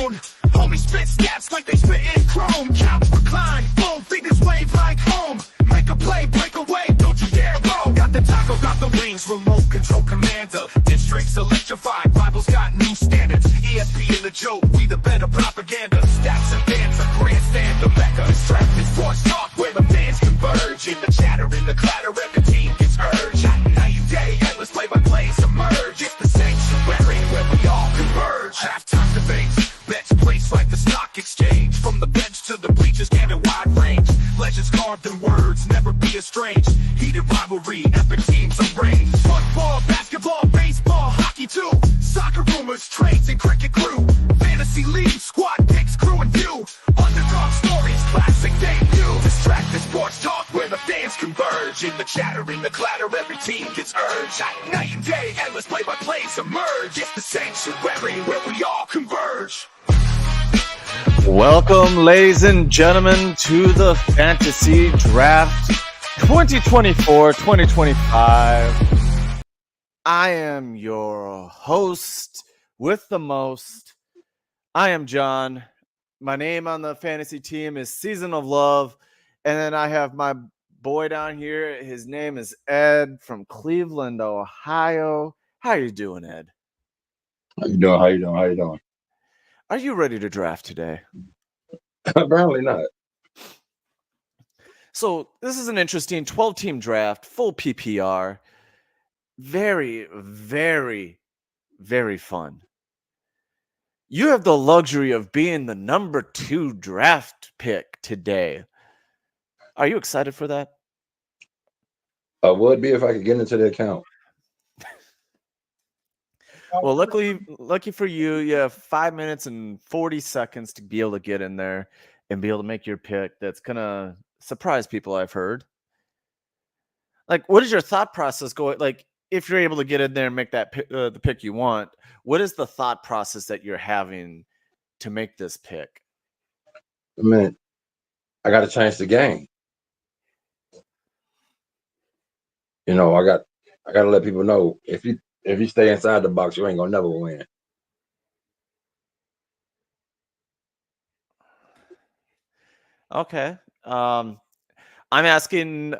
zone. Homie spit stats like they spit in chrome. Couch recline, full fingers wave like home. Make a play, break away, don't you dare roll. Got the taco, got the wings, remote control commander. Districts electrified, Bibles got new standards. ESP in the joke, we the better propaganda. Stats and dance, a grandstand, the mecca. Distracted sports talk where the fans converge. In the chatter, in the clatter, every team gets urged. Night and day, endless play-by-plays emerge. It's the sanctuary where we all converge. Halftime debates, bets placed like the stock exchange. From the bench to the bleachers, get a wide range. Legends carved in words, never be estranged. Heated rivalry, epic teams arranged. Football, basketball, baseball, hockey too. Soccer rumors, trades, and cricket crew. Fantasy league, squad picks, crew and view. Underdog stories, classic debut. Distracted sports talk where the fans converge. In the chatter, in the clatter, every team gets urged. Night and day, endless play-by-plays emerge. It's the sanctuary where we all converge. Welcome, ladies and gentlemen, to the Fantasy Draft 2024-2025. I am your host with the most. I am John. My name on the fantasy team is Season of Love. And then I have my boy down here. His name is Ed from Cleveland, Ohio. How you doing, Ed? How you doing? Are you ready to draft today? Apparently not. So this is an interesting 12-team draft, full PPR. Very, very, very fun. You have the luxury of being the number 2 draft pick today. Are you excited for that? I would be if I could get into the account. Well, lucky for you, you have 5 minutes and 40 seconds to be able to get in there and be able to make your pick. That's gonna surprise people, I've heard. Like, what is your thought process going? Like, if you're able to get in there and make that the pick you want, what is the thought process that you're having to make this pick? I mean, I got to change the game. You know, I got to let people know if you stay inside the box, you ain't gonna never win. Okay. I'm asking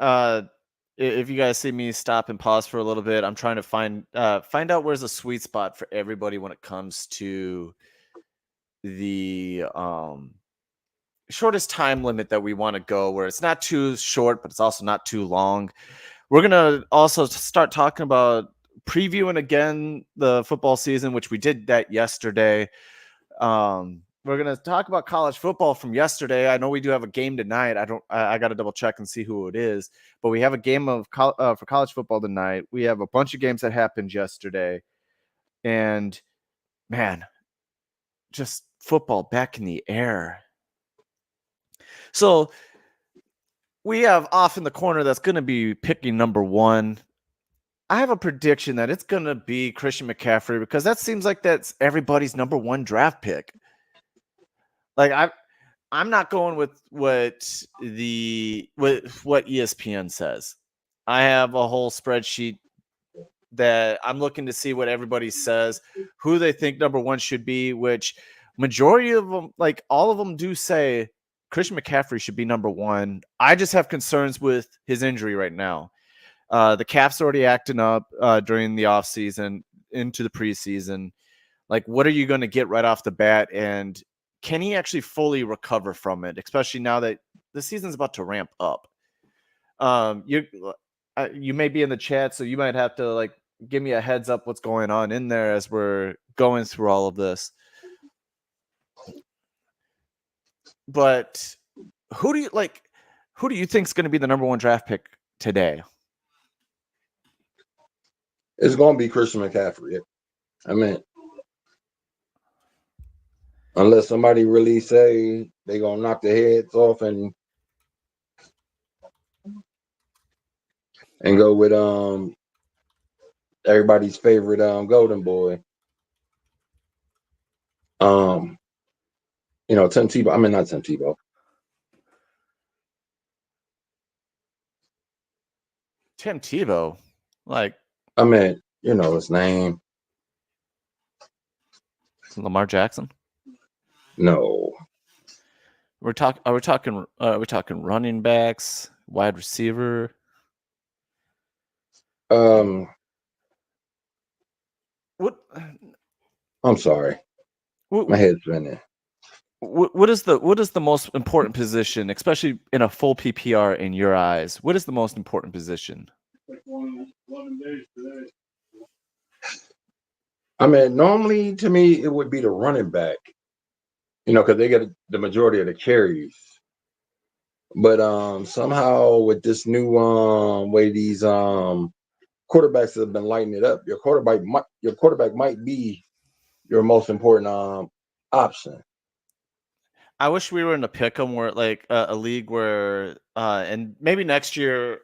if you guys see me stop and pause for a little bit. I'm trying to find out where's the sweet spot for everybody when it comes to the shortest time limit that we want to go, where it's not too short, but it's also not too long. We're gonna also start talking about previewing again the football season, which we did that yesterday. We're gonna talk about college football from yesterday. I know we do have a game tonight. I got to double check and see who it is, but we have a game of for college football tonight. We have a bunch of games that happened yesterday, and man, just football back in the air. So we have off in the corner that's going to be picking number 1. I have a prediction that it's going to be Christian McCaffrey because that seems like that's everybody's number 1 draft pick. Like I'm not going with what ESPN says. I have a whole spreadsheet that I'm looking to see what everybody says, who they think number 1 should be, which majority of them, like all of them do say Christian McCaffrey should be number 1. I just have concerns with his injury right now. The calf's already acting up during the offseason into the preseason. Like, what are you going to get right off the bat? And can he actually fully recover from it, especially now that the season's about to ramp up? You may be in the chat, so you might have to like give me a heads up what's going on in there as we're going through all of this. But who do you think is going to be the number 1 draft pick today? It's gonna be Christian McCaffrey. I mean, unless somebody really say they gonna knock their heads off and go with everybody's favorite golden boy. You know, Tim Tebow. I mean, not Tim Tebow. Tim Tebow, like, I mean, you know his name. Lamar Jackson. No. Are we talking running backs, wide receiver? What I'm sorry. what My head's spinning. what is the most important position, especially in a full PPR in your eyes? What is the most important position? I mean, normally to me it would be the running back, because they get the majority of the carries. But somehow with this new way these quarterbacks have been lighting it up, your quarterback might be your most important option. I wish we were in a pick 'em where like a league where and maybe next year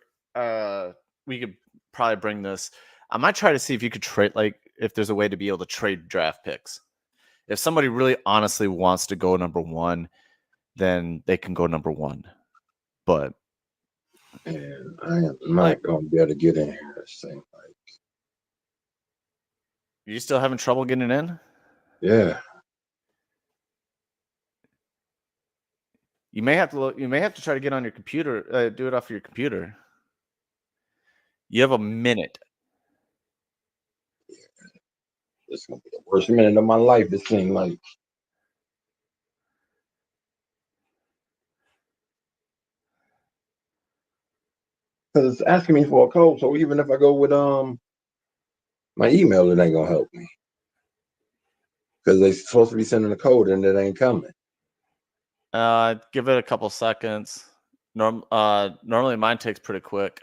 we could probably bring this. I might try to see if you could trade if there's a way to be able to trade draft picks. If somebody really honestly wants to go number 1, then they can go number 1. But And I am not gonna be able to get in here. you still having trouble getting in? Yeah. You may have to try to get on your computer, do it off your computer. You have a minute. It's gonna be the worst minute of my life, it seems like. Because it's asking me for a code, so even if I go with my email, it ain't gonna help me. Because they're supposed to be sending a code and it ain't coming. Give it a couple seconds. Normally mine takes pretty quick.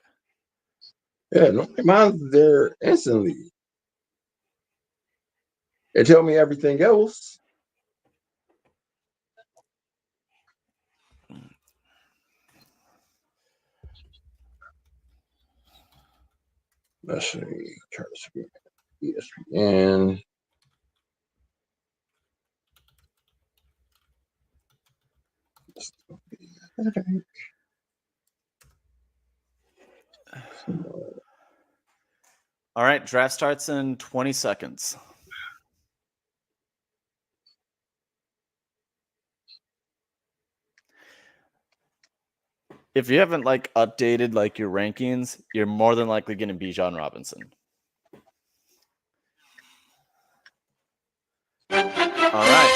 Yeah, mine's there instantly. They tell me everything else. Let's see. Try to see. ESPN. All right, draft starts in 20 seconds. If you haven't updated your rankings, you're more than likely getting Bijan Robinson. All right.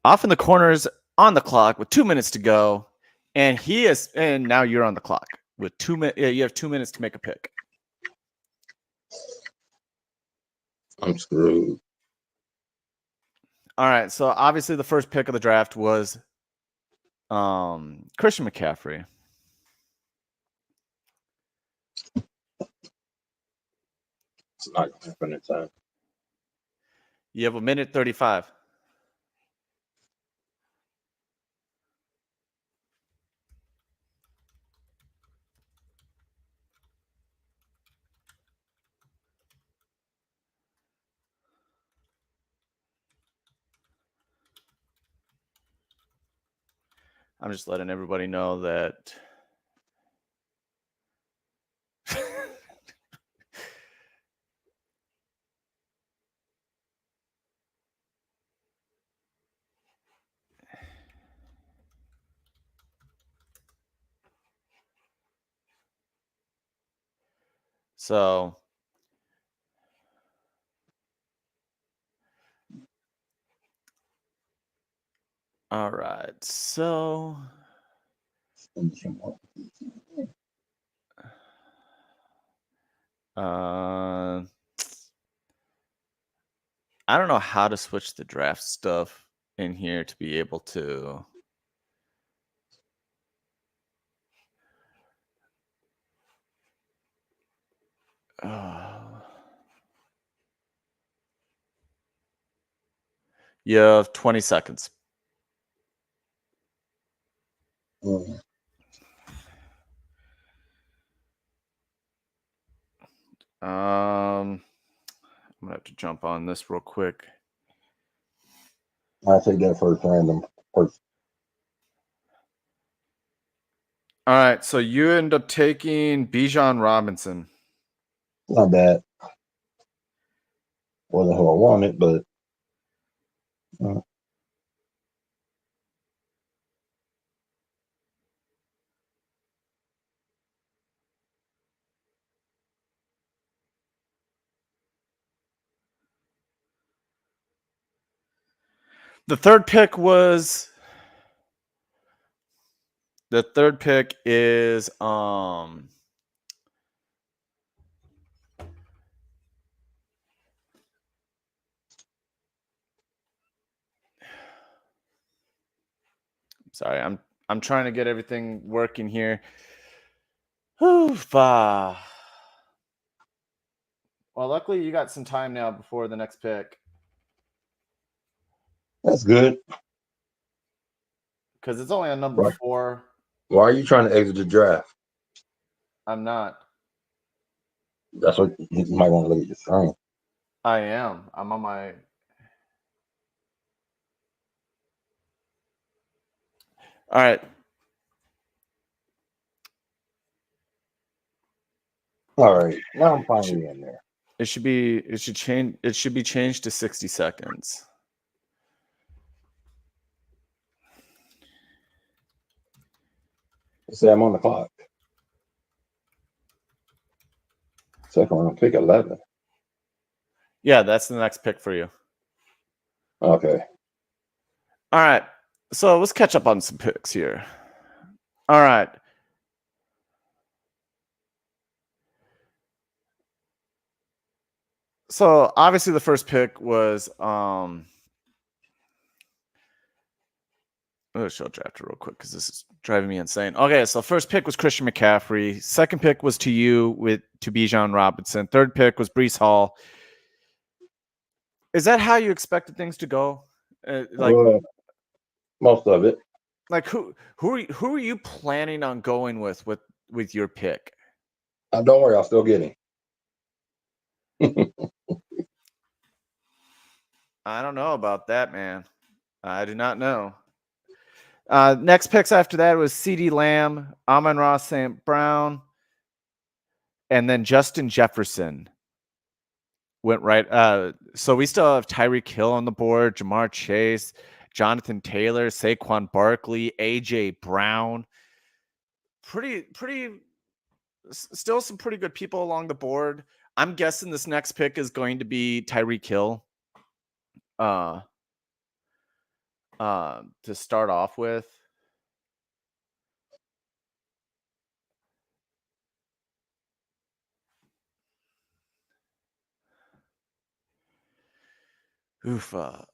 Off in the corners on the clock with 2 minutes to go. And now you're on the clock with 2 minutes. Yeah, you have 2 minutes to make a pick. I'm screwed. All right. So obviously the first pick of the draft was Christian McCaffrey. It's not gonna happen in time. You have a minute 35. I'm just letting everybody know that so all right. So I don't know how to switch the draft stuff in here to be able to. You have 20 seconds. I'm gonna have to jump on this real quick. I'll take that first random person. All right, so you end up taking Bijan Robinson. Not bad. Wasn't who I wanted, but Uh, The third pick is sorry, I'm trying to get everything working here. Oof, well, luckily you got some time now before the next pick. That's good. Because it's only on number Right. 4. Why are you trying to exit the draft? I'm not. That's what you might want to look at your screen. I am. I'm on my. All right. All right. Now I'm finally in there. It should be changed to 60 seconds. Say I'm on the clock. Second round pick 11. Yeah, that's the next pick for you. Okay. All right. So let's catch up on some picks here. All right. So obviously the first pick was I'm gonna show draft it real quick because this is driving me insane. Okay, so first pick was Christian McCaffrey. Second pick was to Bijan Robinson. Third pick was Breece Hall. Is that how you expected things to go? Most of it. Like who are you planning on going with your pick? Don't worry, I'll still get him. I don't know about that, man. I do not know. Next picks after that was CeeDee Lamb, Amon-Ra St. Brown, and then Justin Jefferson went right. So we still have Tyreek Hill on the board, Jamar Chase, Jonathan Taylor, Saquon Barkley, AJ Brown. Still some pretty good people along the board. I'm guessing this next pick is going to be Tyreek Hill. To start off with. Oof. All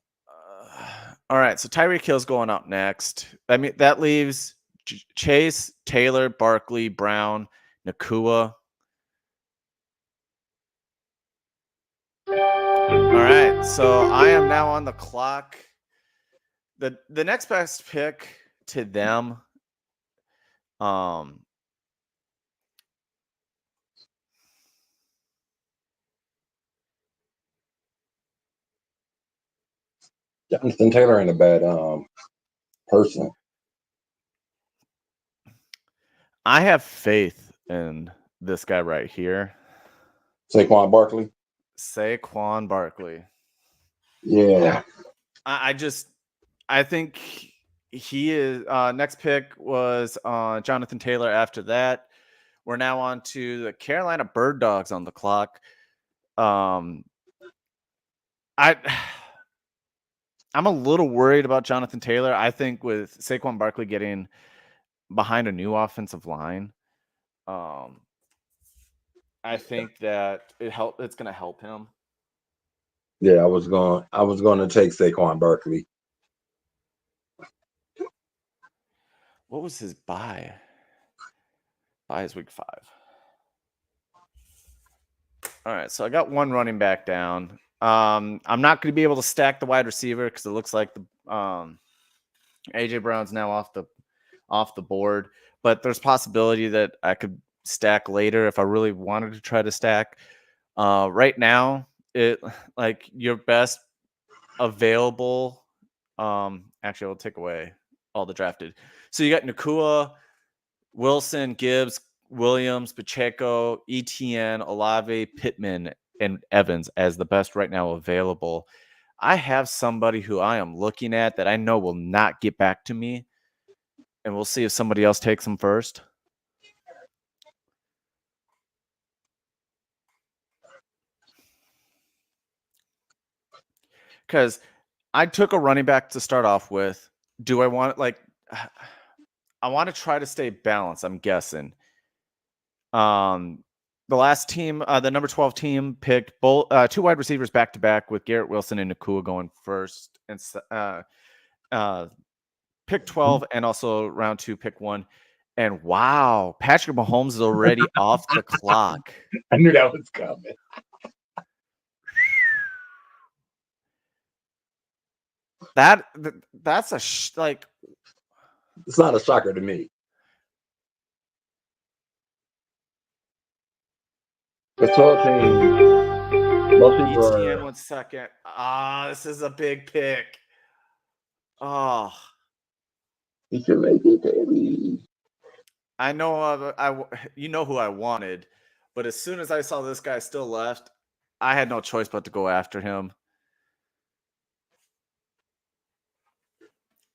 right, so Tyreek Hill's going up next. I mean, that leaves Chase, Taylor, Barkley, Brown, Nakua. All right, so I am now on the clock. The next best pick to them, Jonathan Taylor ain't a bad person. I have faith in this guy right here. Saquon Barkley. Saquon Barkley. Yeah. I think he is. Next pick was Jonathan Taylor. After that, we're now on to the Carolina Bird Dogs on the clock. I'm a little worried about Jonathan Taylor. I think with Saquon Barkley getting behind a new offensive line, I think that it's going to help him. Yeah, I was going to take Saquon Barkley. What was his buy? Buy is week 5. All right, so I got one running back down. I'm not going to be able to stack the wide receiver because it looks like the AJ Brown's now off the board. But there's possibility that I could stack later if I really wanted to try to stack. Right now, like your best available. Actually, I'll take away all the drafted. So you got Nakua, Wilson, Gibbs, Williams, Pacheco, Etienne, Olave, Pittman, and Evans as the best right now available. I have somebody who I am looking at that I know will not get back to me, and we'll see if somebody else takes him first. Because I took a running back to start off with. Do I want like I want to try to stay balanced, I'm guessing. The last team, the number 12 team picked both two wide receivers back to back with Garrett Wilson and Nakua going first and pick 12 and also round 2 pick 1. And wow, Patrick Mahomes is already off the clock. I knew that was coming. That's a like It's not a shocker to me. The 12 team, most people ETN are. 1 second. This is a big pick. Oh, You should make it, baby. I know you know who I wanted, but as soon as I saw this guy still left, I had no choice but to go after him.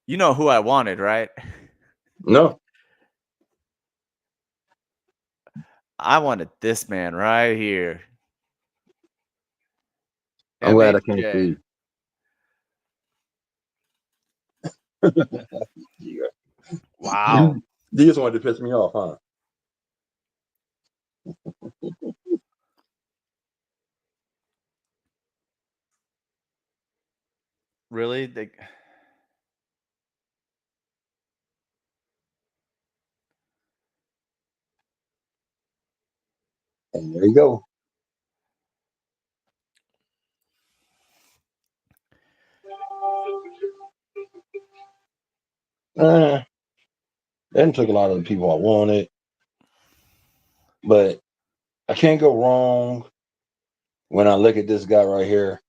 You know who I wanted, right? No. I wanted this man right here. I'm glad I can't MHJ. see. Wow. You just wanted to piss me off, huh? Really? And there you go. That took a lot of the people I wanted, but I can't go wrong when I look at this guy right here.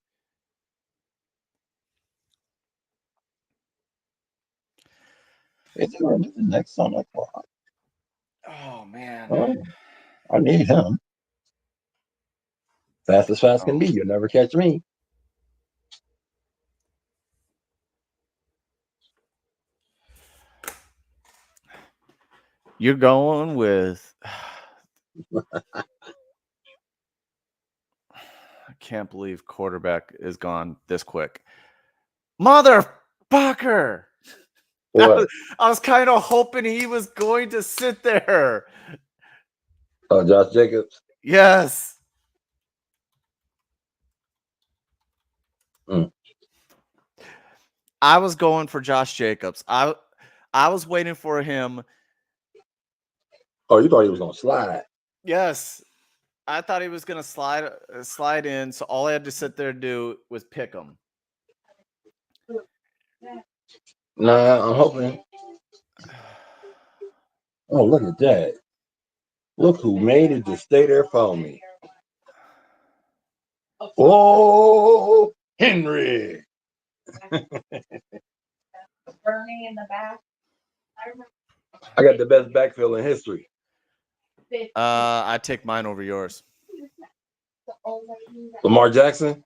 It's the next on the clock. Oh man. Oh, I need him. Fast as fast can be. You'll never catch me. You're going with I can't believe quarterback is gone this quick. Motherfucker. What? I was kind of hoping he was going to sit there. Josh Jacobs. Yes. I was going for Josh Jacobs. I was waiting for him. Oh, you thought he was gonna slide? Yes. I thought he was going to slide in, so all I had to sit there and do was pick him. Nah, I'm hoping. Oh, look at that. Look who made it to stay there for me. Oh, Henry. Bernie in the back. I got the best backfield in history. I take mine over yours. Lamar Jackson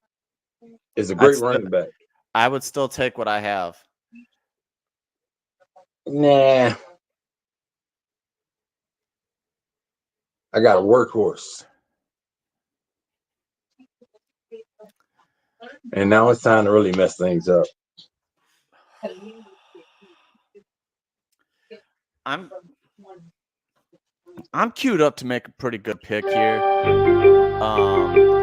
is a great running back. I would still take what I have. Nah. I got a workhorse. And now it's time to really mess things up. I'm queued up to make a pretty good pick here.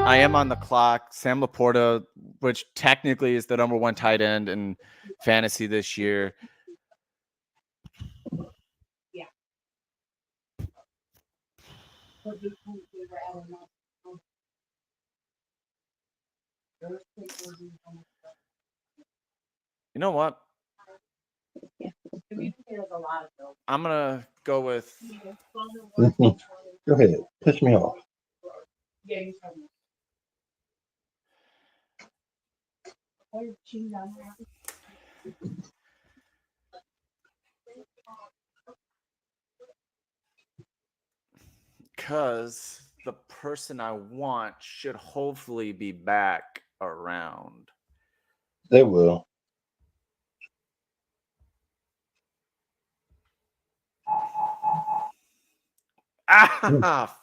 I am on the clock. Sam Laporta, which technically is the number 1 tight end in fantasy this year. Yeah. You know what? I'm going to go with Go ahead. Piss me off. because the person I want should hopefully be back around. They will. Ah,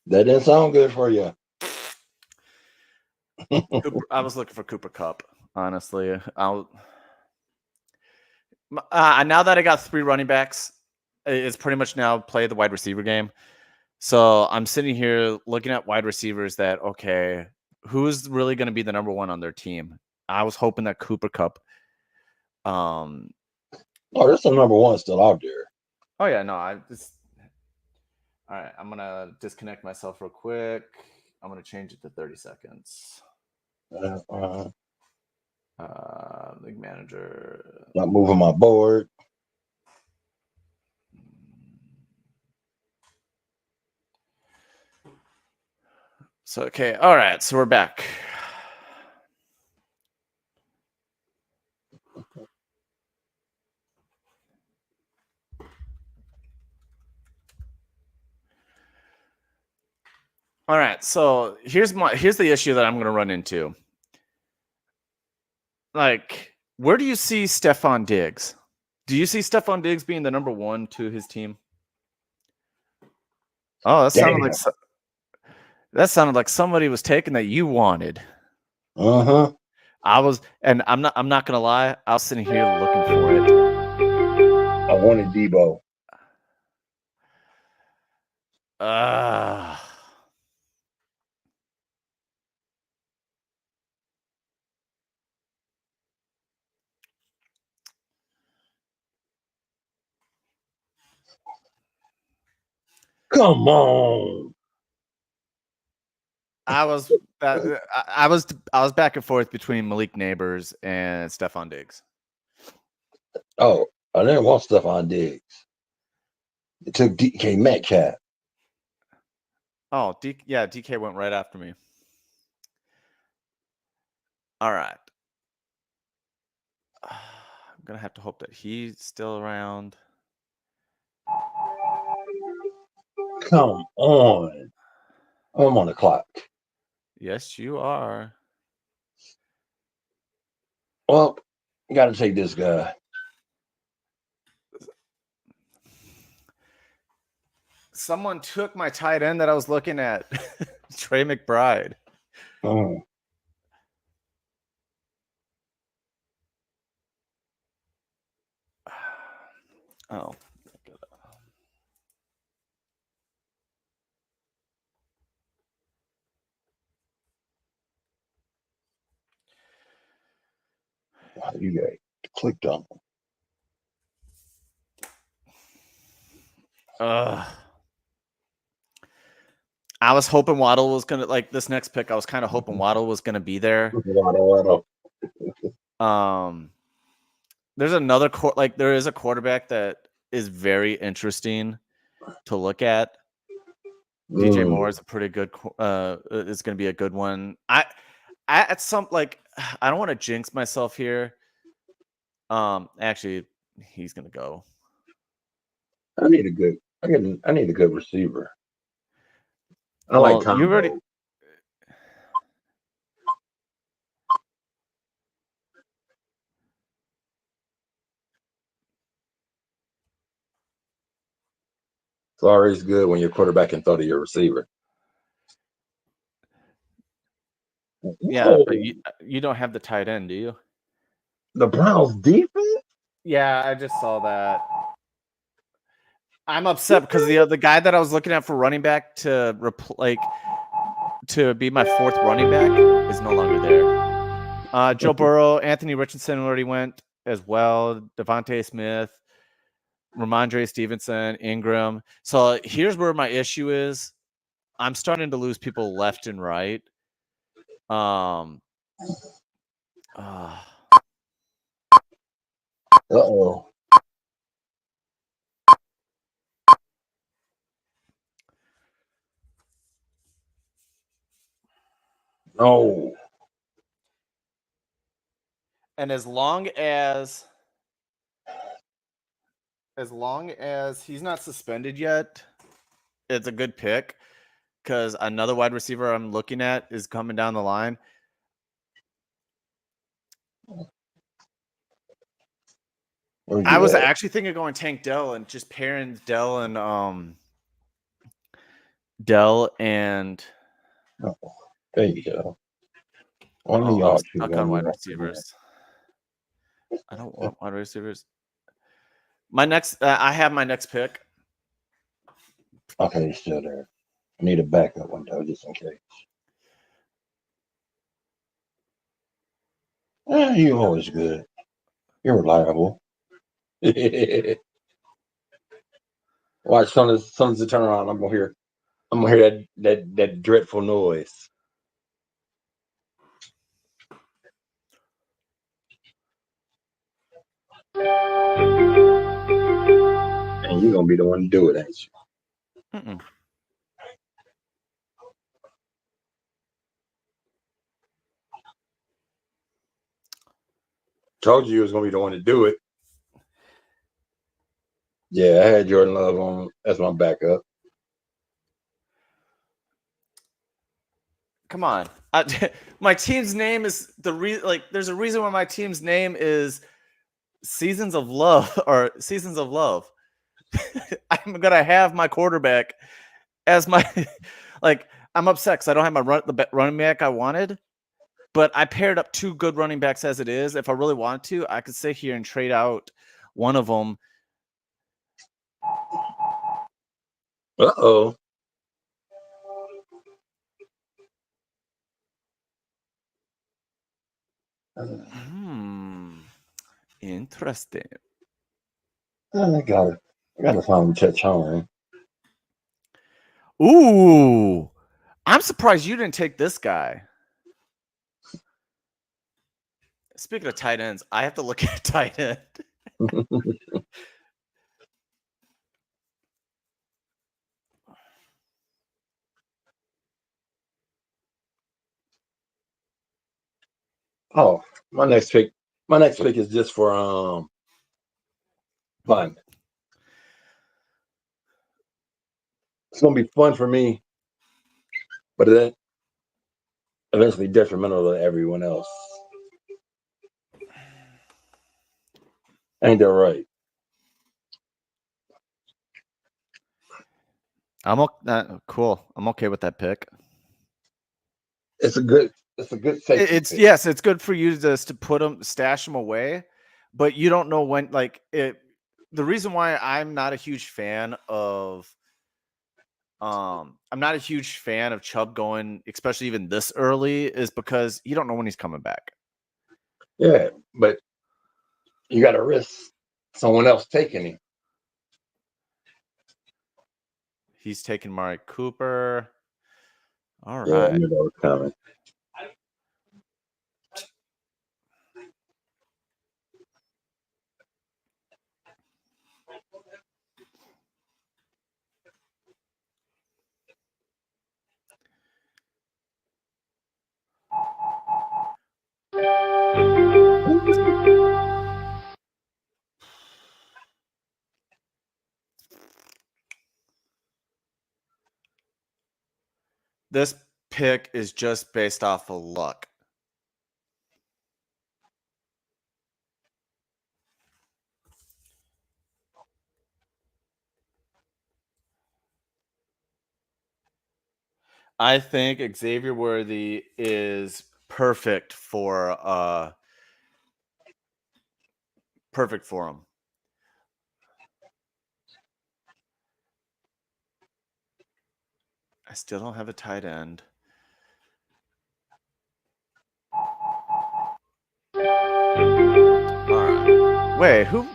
That didn't sound good for you. I was looking for Cooper Cup, honestly. Now that I got 3 running backs, it's pretty much now play the wide receiver game. So I'm sitting here looking at wide receivers that, okay, who's really going to be the number 1 on their team? I was hoping that Cooper Cup. Oh, there's some number 1 still out there. Oh yeah, no, I just. All right, I'm gonna disconnect myself real quick. I'm gonna change it to 30 seconds. League manager. Not moving my board. So okay, all right, so we're back. All right, so here's the issue that I'm gonna run into. Like, where do you see Stephon Diggs? Do you see Stephon Diggs being the number 1 to his team? Oh, that sounded like somebody was taking that you wanted. Uh-huh. And I'm not gonna lie, I was sitting here looking for it. I wanted Debo. Come on. I was back and forth between Malik Neighbors and Stephon Diggs. Oh, I didn't want Stephon Diggs. It took DK Metcalf. Oh, DK went right after me. All right. I'm going to have to hope that he's still around. Come on. I'm on the clock. Yes, you are. Well, you got to take this guy. Someone took my tight end that I was looking at. Trey McBride. Oh. Oh. You got clicked on him. I was hoping Waddle was gonna this next pick. I was kind of hoping Waddle was gonna be there. There's another there is a quarterback that is very interesting to look at. DJ Moore is a pretty good. It's gonna be a good one. I at some I don't want to jinx myself here. Actually, he's gonna go. I need a good receiver. I like Tom. You already. It's always good when your quarterback can throw to your receiver. Yeah, but you don't have the tight end, do you? The Browns defense? Yeah, I just saw that. I'm upset because the guy that I was looking at for running back to to be my 4th running back is no longer there. Joe Burrow, Anthony Richardson already went as well. Devontae Smith, Ramondre Stevenson, Ingram. So here's where my issue is. I'm starting to lose people left and right. Uh-oh. No. And as long as he's not suspended yet, it's a good pick because another wide receiver I'm looking at is coming down the line. Where I you was at? actually thinking of going Tank Dell and just pairing Dell and Oh, there you go. One of oh, I'm y'all two. stuck One on of wide y'all receivers. I don't want wide receivers. My next, I have my next pick. Okay, he's still there. I need a backup one though, just in case. You always good. You're reliable. Watch soon as the turn around, I'm gonna hear that dreadful noise. And you're gonna be the one to do it, ain't you? Mm-mm. Told you was gonna be the one to do it. Yeah, I had Jordan Love on as my backup. Come on. My team's name is there's a reason why my team's name is Seasons of Love or Seasons of Love. I'm gonna have my quarterback as my like. I'm upset because I don't have the running back I wanted, but I paired up two good running backs as it is. If I really wanted to, I could sit here and trade out one of them. Uh-oh. Interesting. I gotta find Chet Chandler. Ooh, I'm surprised you didn't take this guy. Speaking of tight ends, I have to look at tight end. Oh, my next pick is just for fun. It's gonna be fun for me, but then eventually detrimental to everyone else. Ain't that right? Cool. I'm okay with that pick. It's a good safety It's pick. yes, it's good for you just to put them, stash them away, but you don't know when. Like it, the reason why I'm not a huge fan of, I'm not a huge fan of Chubb going, especially even this early, is because you don't know when he's coming back. Yeah, but you got to risk someone else taking him. He's taking Mari Cooper. All Yeah, I right. knew that was coming. This pick is just based off of luck. I think Xavier Worthy is perfect for him. I still don't have a tight end. All right. Wait, who?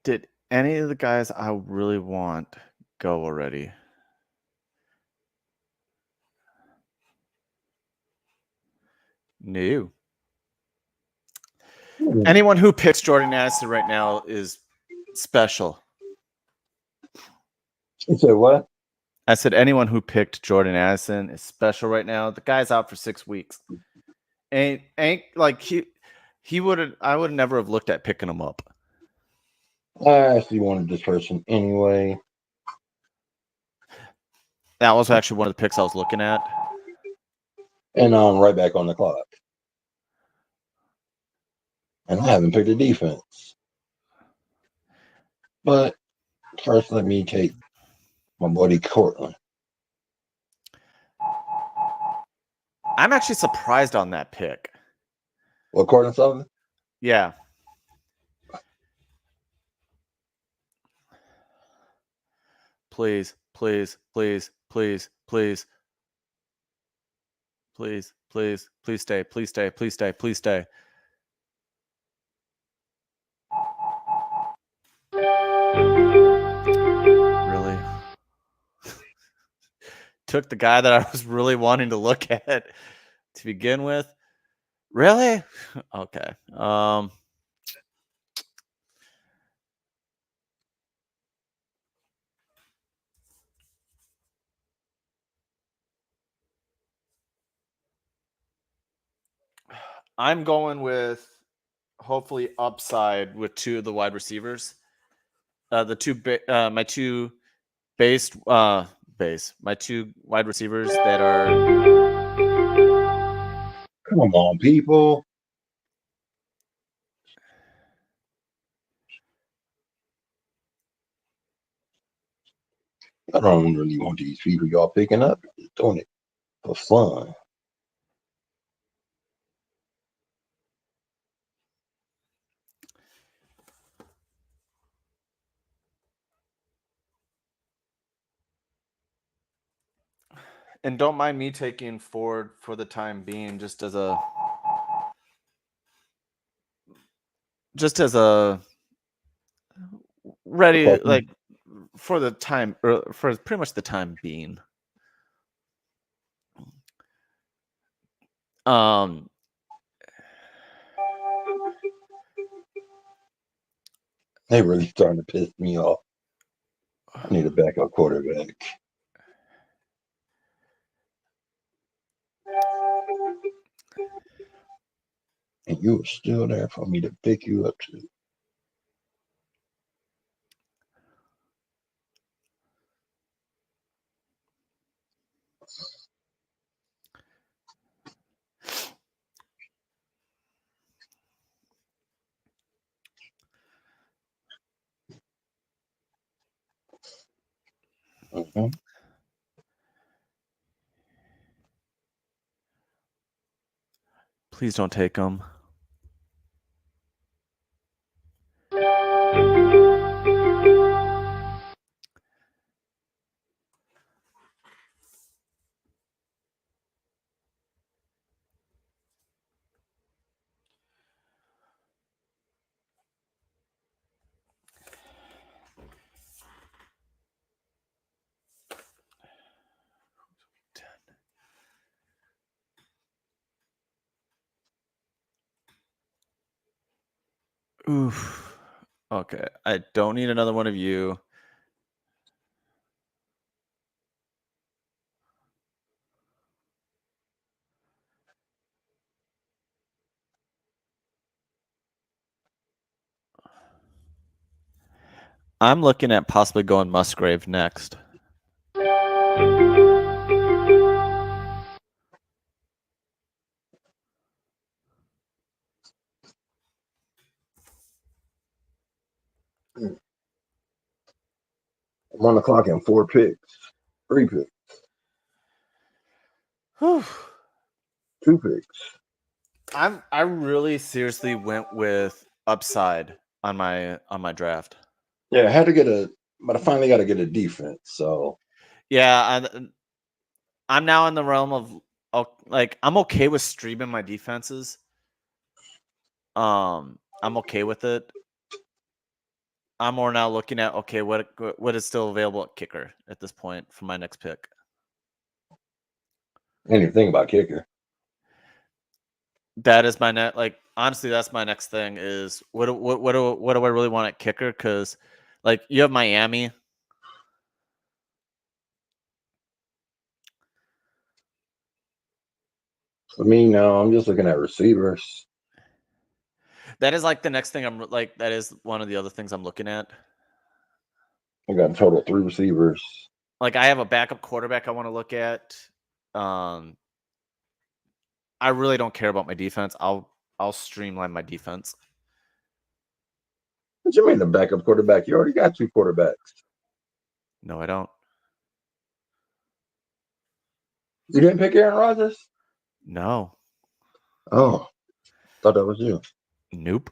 Did any of the guys I really want go already? No. Anyone who picks Jordan Addison right now is special. You said what? I said anyone who picked Jordan Addison is special right now. The guy's out for 6 weeks. Ain't like he would I would never have looked at picking him up. I actually wanted this person anyway. That was actually one of the picks I was looking at. And I'm right back on the clock. And I haven't picked a defense. But first, let me take my buddy Cortland. I'm actually surprised on that pick. What, Cortland Sutherland? Yeah. Please, please, please, please, please. Please, please, please stay, please stay, please stay, please stay. Really? Took the guy that I was really wanting to look at to begin with. Really? Okay. I'm going with hopefully upside with two of the wide receivers. My two my two wide receivers that are Come on, people. I don't really want these people y'all picking up. Just doing it for fun. and don't mind me taking Ford for the time being, just as a ready, Okay. like for the time, or for pretty much the time being. They really starting to piss me off. I need a backup quarterback. And you were still there for me to pick you up to. Mm-hmm. Please don't take them. Oof. Okay. I don't need another one of you. I'm looking at possibly going Musgrave next. I'm on the clock in 4 picks. 3 picks. Whew. 2 picks. I really seriously went with upside on my draft. Yeah, I had to get but I finally got to get a defense. So Yeah, I'm now in the realm of like I'm okay with streaming my defenses. I'm okay with it. I'm more now looking at okay, what is still available at kicker at this point for my next pick. anything about kicker. That is my net. Like honestly, that's my next thing. Is what do I really want at kicker? Because like you have Miami. For me, no, I'm just looking at receivers. That is like the next thing I'm like. That is one of the other things I'm looking at. I got a total of 3 receivers. Like I have a backup quarterback I want to look at. I really don't care about my defense. I'll streamline my defense. What you mean the backup quarterback? You already got 2 quarterbacks. No, I don't. You didn't pick Aaron Rodgers? No. Oh, thought that was you. Nope.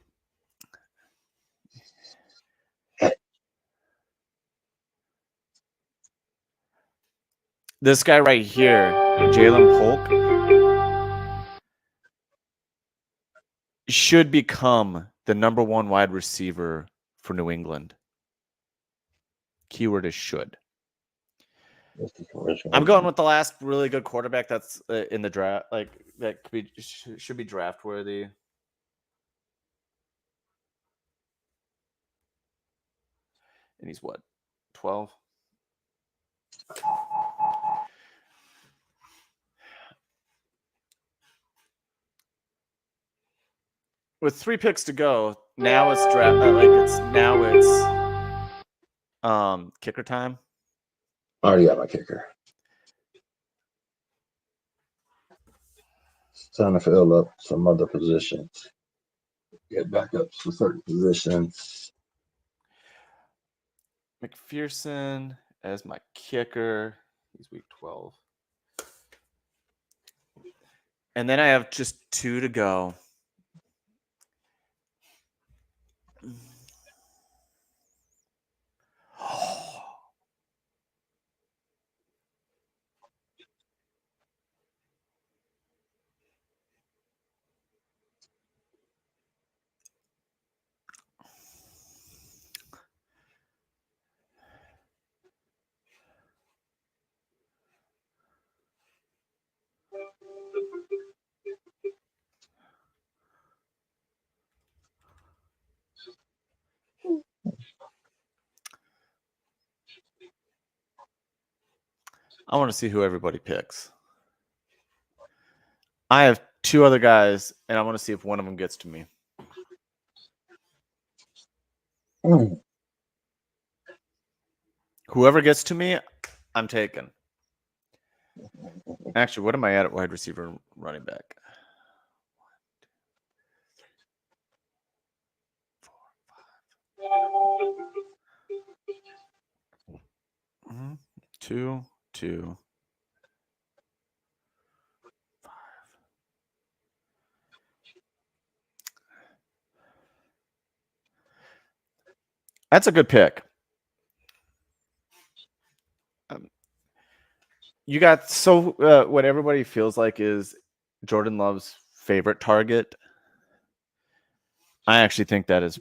This guy right here, Jalen Polk, should become the #1 wide receiver for New England. Keyword is should. I'm going with the last really good quarterback that's in the draft, like that could be should be draft worthy. And he's what, 12? With 3 picks to go, now it's kicker time. I already got my kicker. It's time to fill up some other positions. Get backups for certain positions. McPherson as my kicker. He's week 12. And then I have just 2 to go. I want to see who everybody picks. I have 2 other guys, and I want to see if one of them gets to me. Whoever gets to me, I'm taking. Actually, what am I at wide receiver and running back? 2, 2, 5. That's a good pick. You got what everybody feels like is Jordan Love's favorite target. I actually think that is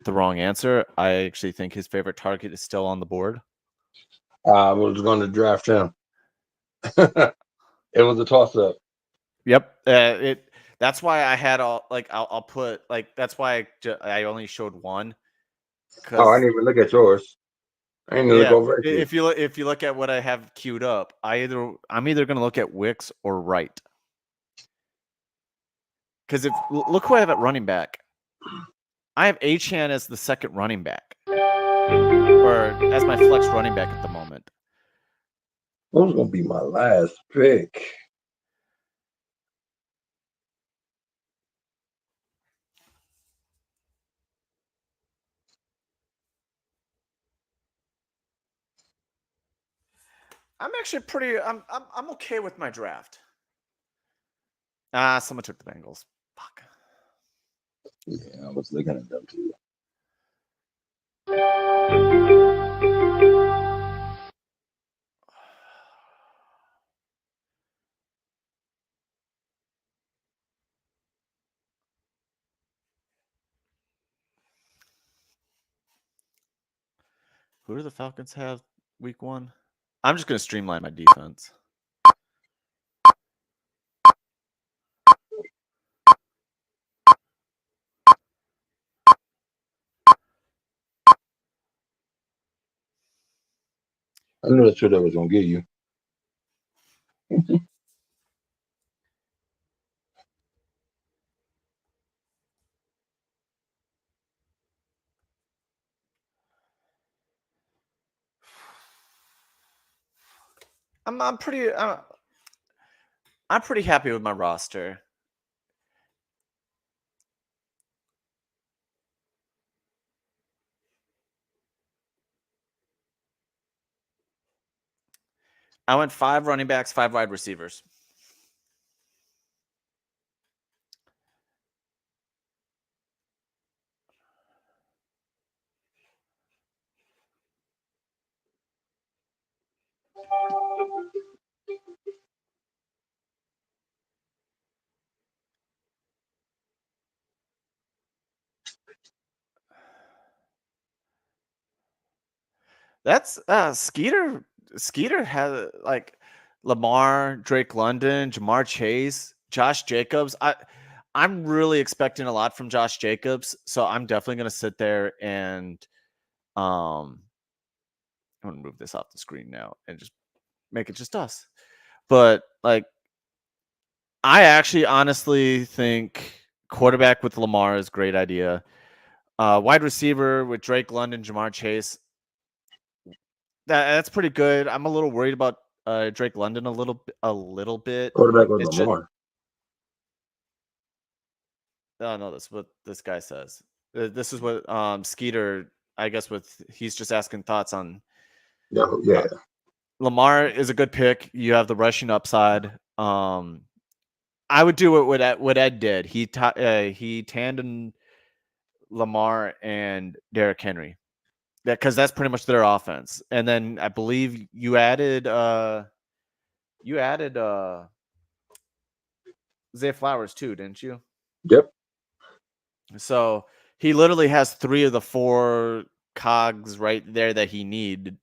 the wrong answer. I actually think his favorite target is still on the board. I was going to draft him. It was a toss-up. Yep. That's why I had I'll put that's why I only showed one. Oh, I didn't even look at yours. I didn't look over at you. If you look at what I have queued up, I'm either going to look at Wicks or Wright. Because look who I have at running back. I have Achane as the second running back, or as my flex running back at the moment. That was going to be my last pick. I'm actually I'm okay with my draft. Someone took the Bengals. Fuck. Yeah, I was looking at them too. Who do the Falcons have week 1? I'm just going to streamline my defense. I knew that's what I was going to get you. I'm pretty I'm pretty happy with my roster. I went 5 running backs, 5 wide receivers. That's Skeeter. Skeeter has like Lamar, Drake London, Jamar Chase, Josh Jacobs. I'm really expecting a lot from Josh Jacobs, so I'm definitely gonna sit there and I'm gonna move this off the screen now and just make it just us. But like, I actually honestly think quarterback with Lamar is a great idea. Wide receiver with Drake London, Jamar Chase. That's pretty good. I'm a little worried about Drake London a little bit. Quarterback with It's just Lamar. no, that's what this guy says. This is what Skeeter, I guess, with he's just asking thoughts on Yeah. Lamar is a good pick. You have the rushing upside. I would do what Ed did. He tandem Lamar and Derrick Henry. Because that's pretty much their offense. And then I believe you added Zay Flowers too, didn't you? Yep. So he literally has 3 of the 4 cogs right there that he needed.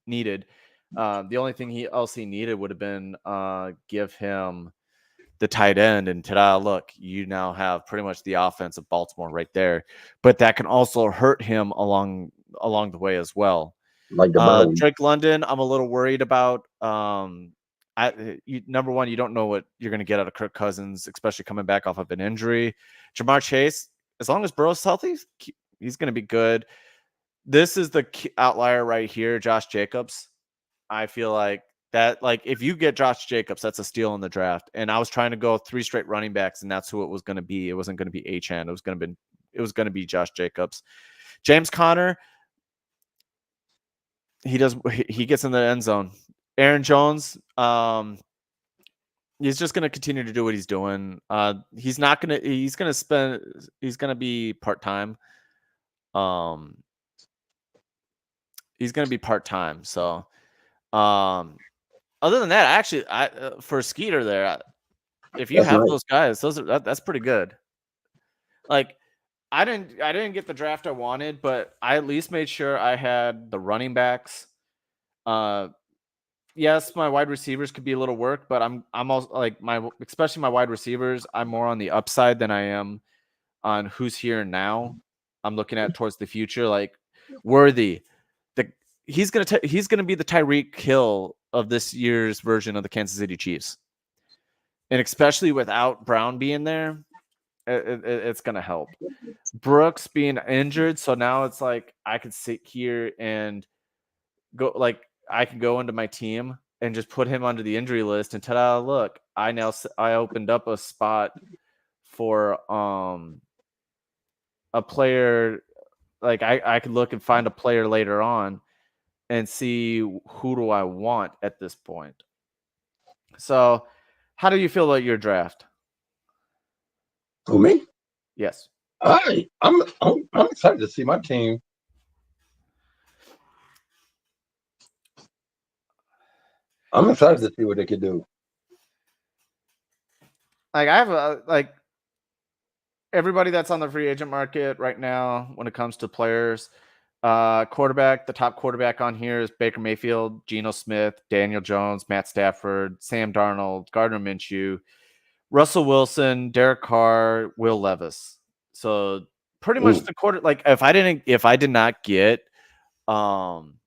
The only thing he needed would have been give him the tight end, and ta-da, look, you now have pretty much the offense of Baltimore right there. But that can also hurt him along the way as well. Like the bye week. Drake London, I'm a little worried about. Number one, you don't know what you're going to get out of Kirk Cousins, especially coming back off of an injury. Jamar Chase, as long as Burrow's healthy, he's going to be good. This is the outlier right here, Josh Jacobs. I feel like that, like, if you get Josh Jacobs, that's a steal in the draft. And I was trying to go 3 straight running backs, and that's who it was going to be. It wasn't going to be Achane. It was going to be Josh Jacobs. James Conner, he gets in the end zone. Aaron Jones, he's just going to continue to do what he's doing. He's going to be part-time. He's going to be part-time. So, other than that, actually, for Skeeter there, if you That's have nice. those guys, that's pretty good. Like, I didn't get the draft I wanted, but I at least made sure I had the running backs. Yes, my wide receivers could be a little work, but I'm also like especially my wide receivers, I'm more on the upside than I am on who's here now. I'm looking at towards the future, like Worthy. He's gonna be the Tyreek Hill of this year's version of the Kansas City Chiefs, and especially without Brown being there, it's gonna help. Brooks being injured, so now it's like I could sit here and go, like, I can go into my team and just put him under the injury list, and ta-da! Look, I opened up a spot for a player. Like, I could look and find a player later on and see who do I want at this point. So, how do you feel about your draft? Who, me? Yes. I'm excited to see my team. I'm excited to see what they could do. Like, I have everybody that's on the free agent market right now when it comes to players. Quarterback, the top quarterback on here is Baker Mayfield, Geno Smith, Daniel Jones, Matt Stafford, Sam Darnold, Gardner Minshew, Russell Wilson, Derek Carr, Will Levis. So pretty much the quarter. Like, if I did not get I'm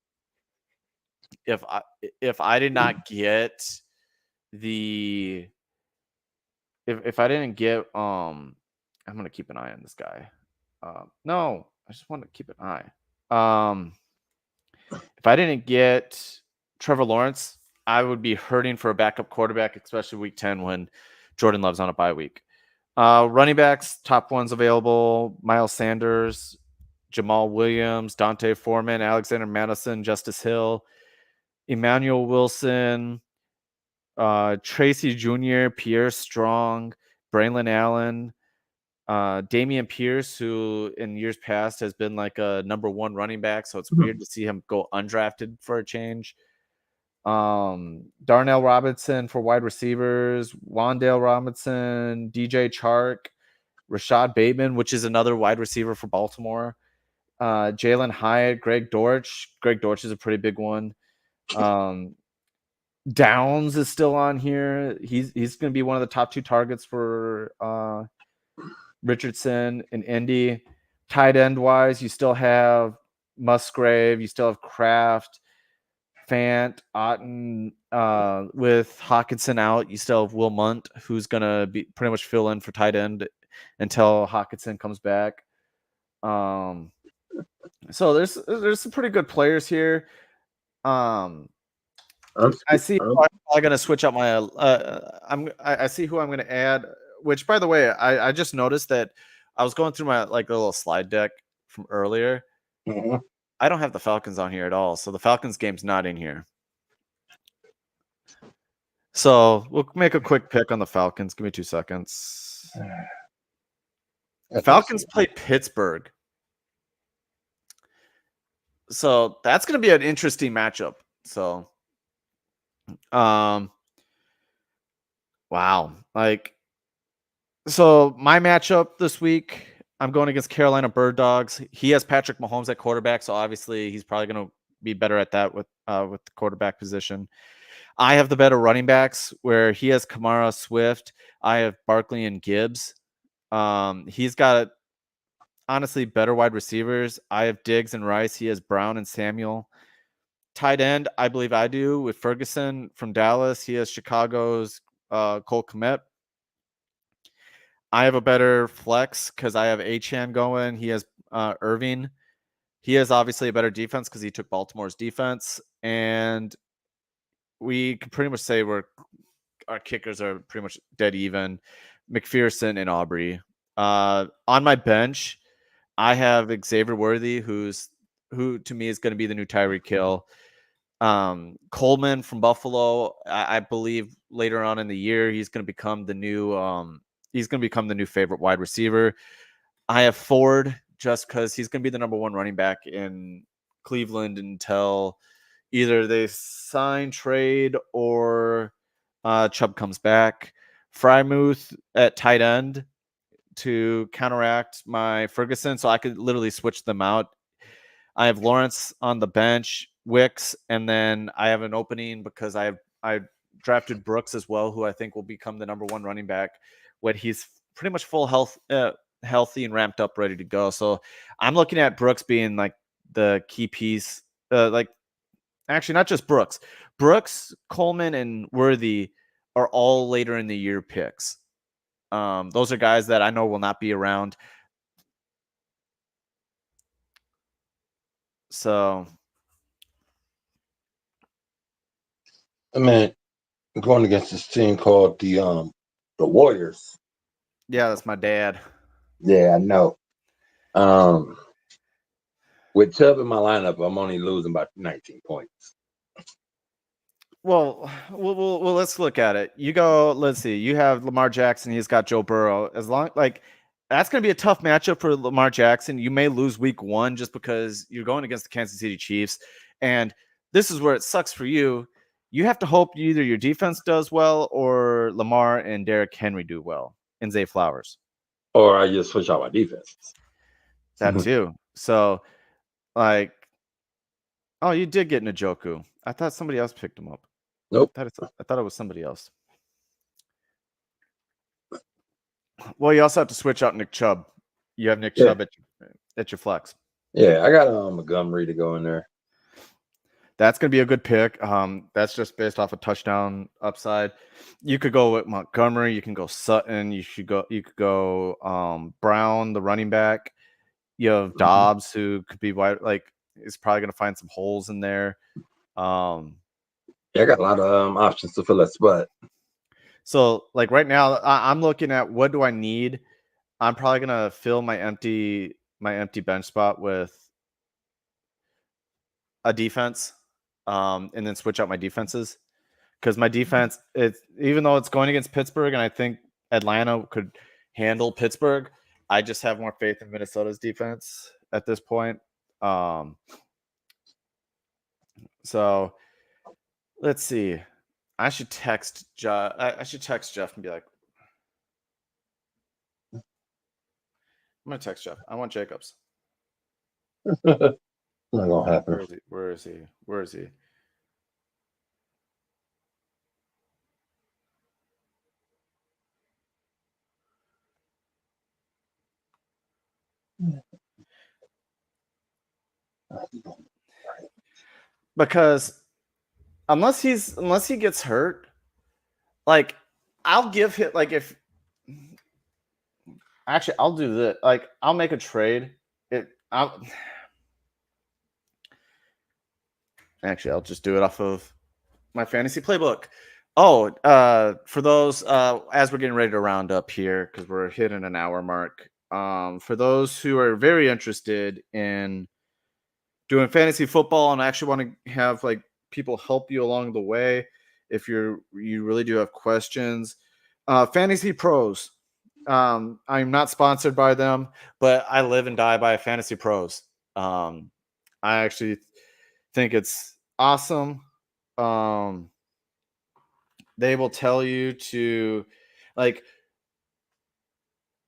gonna keep an eye on this guy. No, I just want to keep an eye. If I didn't get Trevor Lawrence, I would be hurting for a backup quarterback, especially week 10 when Jordan Love's on a bye week. Running backs, top ones available: Miles Sanders, Jamal Williams, Dante Foreman, Alexander Madison, Justice Hill, Emmanuel Wilson, Tracy Jr., Pierre Strong, Braylon Allen, Damian Pierce, who in years past has been like a number one running back, so it's weird to see him go undrafted for a change. Darnell Robinson for wide receivers, Wandale Robinson, DJ Chark, Rashad Bateman, which is another wide receiver for Baltimore, Jalen Hyatt, Greg Dortch. Greg Dortch is a pretty big one. Downs is still on here. He's going to be one of the top 2 targets for Richardson and Indy. Tight end wise, you still have Musgrave, you still have Kraft, Fant, Otten. With Hawkinson out, you still have Will Munt, who's gonna be pretty much fill in for tight end until Hawkinson comes back. So there's some pretty good players here. I see. I'm gonna switch out my. I see who I'm gonna add. Which, by the way, I just noticed that I was going through my like little slide deck from earlier. Mhm. I don't have the Falcons on here at all, so the Falcons game's not in here. So we'll make a quick pick on the Falcons. Give me 2 seconds. The Falcons play Pittsburgh, so that's gonna be an interesting matchup. So, wow, like. So my matchup this week, I'm going against Carolina Bird Dogs. He has Patrick Mahomes at quarterback, so obviously he's probably going to be better at that with the quarterback position. I have the better running backs, where he has Kamara, Swift. I have Barkley and Gibbs. He's got honestly better wide receivers. I have Diggs and Rice. He has Brown and Samuel. Tight end, I believe I do, with Ferguson from Dallas. He has Chicago's Cole Kmet. I have a better flex because I have Achane going. He has Irving. He has obviously a better defense because he took Baltimore's defense. And we can pretty much say our kickers are pretty much dead even. McPherson and Aubrey. On my bench, I have Xavier Worthy, who to me is going to be the new Tyreek Hill. Coleman from Buffalo, I believe later on in the year he's going to become the new favorite wide receiver. I have Ford just because he's going to be the number one running back in Cleveland until either they sign, trade, or Chubb comes back. Frymouth at tight end to counteract my Ferguson, so I could literally switch them out. I have Lawrence on the bench, Wicks, and then I have an opening because I drafted Brooks as well, who I think will become the number one running back when he's pretty much full healthy and ramped up, ready to go. So I'm looking at Brooks being like the key piece. Actually, not just Brooks. Coleman, and Worthy are all later in the year picks. Those are guys that I know will not be around. So, I mean, going against this team called the Warriors. yeah, that's my dad. Yeah, I know. With Chubb in my lineup, I'm only losing by 19 points. Well, let's look at it. Let's see. You have Lamar Jackson. He's got Joe Burrow. That's going to be a tough matchup for Lamar Jackson. You may lose week 1 just because you're going against the Kansas City Chiefs. And this is where it sucks for you. You have to hope either your defense does well or Lamar and Derrick Henry do well, and Zay Flowers. Or I just switch out my defense. That too. So, oh, you did get Njoku. I thought somebody else picked him up. Nope. I thought it was somebody else. Well, you also have to switch out Nick Chubb. You have Nick Chubb at your flex. Yeah, I got Montgomery to go in there. That's going to be a good pick. That's just based off a touchdown upside. You could go with Montgomery. You can go Sutton. You could go Brown, the running back. You have Dobbs, who could be wide. Is probably going to find some holes in there. Yeah, I got a lot of options to fill that spot. So like right now, I'm looking at what do I need. I'm probably gonna fill my empty bench spot with a defense, and then switch out my defenses because my defense, it's even though it's going against Pittsburgh, and I think Atlanta could handle Pittsburgh. I just have more faith in Minnesota's defense at this point. So let's see. I should text Jeff. I should text Jeff and be like, I'm gonna text Jeff. I want Jacobs. Not gonna happen. Where is he? Where is he? Where is he? Because unless he gets hurt, like I'll give him like if actually I'll do this. Like I'll make a trade. I'll just do it off of my fantasy playbook. Oh, for those as we're getting ready to round up here because we're hitting an hour mark. For those who are very interested in doing fantasy football and actually want to have like people help you along the way, if you really do have questions, Fantasy Pros. I'm not sponsored by them, but I live and die by Fantasy Pros. I actually think it's awesome. They will tell you to like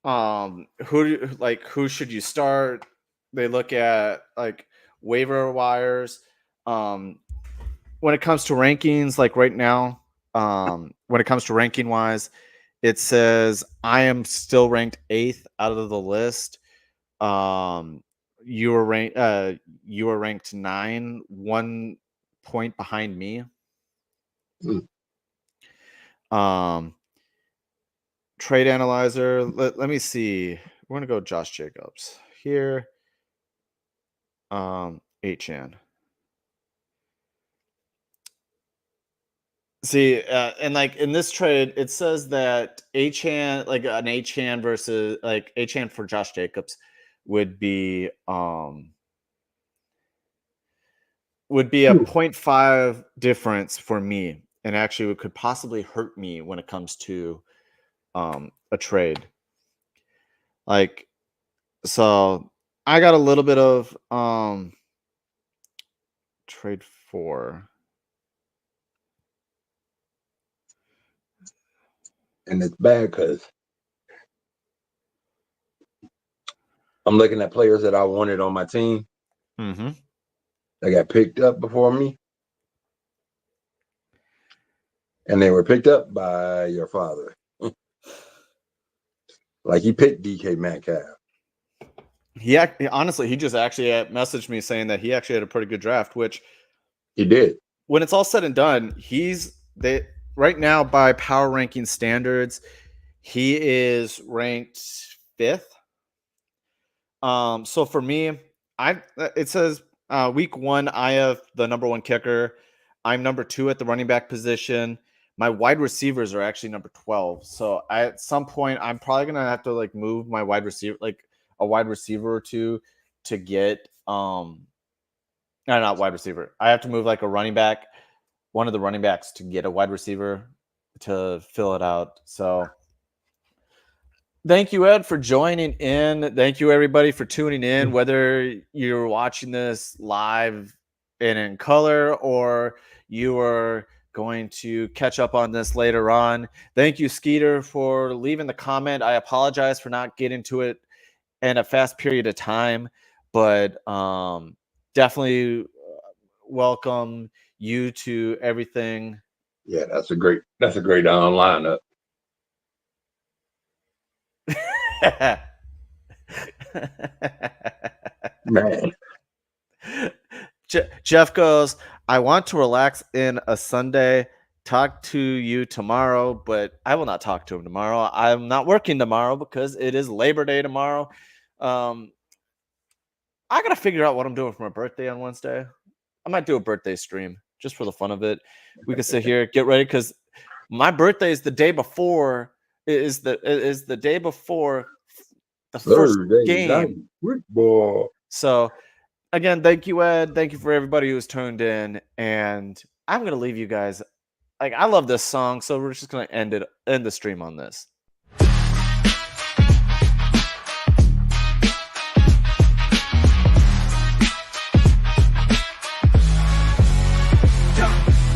who should you start. They look at like waiver wires. When it comes to rankings, like right now, when it comes to ranking wise, it says I am still ranked 8th out of the list. You are ranked 9, 1 point behind me. Trade analyzer. Let me see. We're gonna go Josh Jacobs here. HN. See, and like in this trade, it says that HN, like an HN versus like HN for Josh Jacobs would be a 0.5 difference for me, and actually it could possibly hurt me when it comes to a trade. Like, so I got a little bit of trade for. And it's bad because I'm looking at players that I wanted on my team. Mm-hmm. They got picked up before me. And they were picked up by your father. Like he picked DK Metcalf. Honestly, he just actually messaged me saying that he actually had a pretty good draft, which he did. When it's all said and done, right now by power ranking standards, he is ranked 5th. So for me, it says week 1, I have the number 1 kicker. I'm number 2 at the running back position. My wide receivers are actually number 12. So at some point, I'm probably gonna have to like move my wide receiver, like a wide receiver or two, to get no, not wide receiver. I have to move like a running back, one of the running backs, to get a wide receiver to fill it out. So thank you, Ed, for joining in. Thank you, everybody, for tuning in, whether you're watching this live and in color or you are going to catch up on this later on. Thank you, Skeeter, for leaving the comment. I apologize for not getting to it in a fast period of time, but definitely welcome you to everything. Yeah, that's a great lineup. Man. Jeff goes, I want to relax in a Sunday, talk to you tomorrow, but I will not talk to him tomorrow. I'm not working tomorrow because it is Labor Day tomorrow. I got to figure out what I'm doing for my birthday on Wednesday. I might do a birthday stream. just for the fun of it. We can sit here, get ready, because my birthday is the day before. Is the day before the first Thursday game. night football. So again, thank you, Ed. Thank you for everybody who's tuned in, and I'm gonna leave you guys. Like, I love this song, so we're just gonna end the stream on this.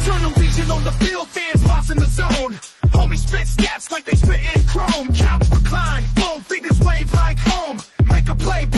Tunnel vision on the field, fans lost in the zone. Homie spit stats like they spit in chrome.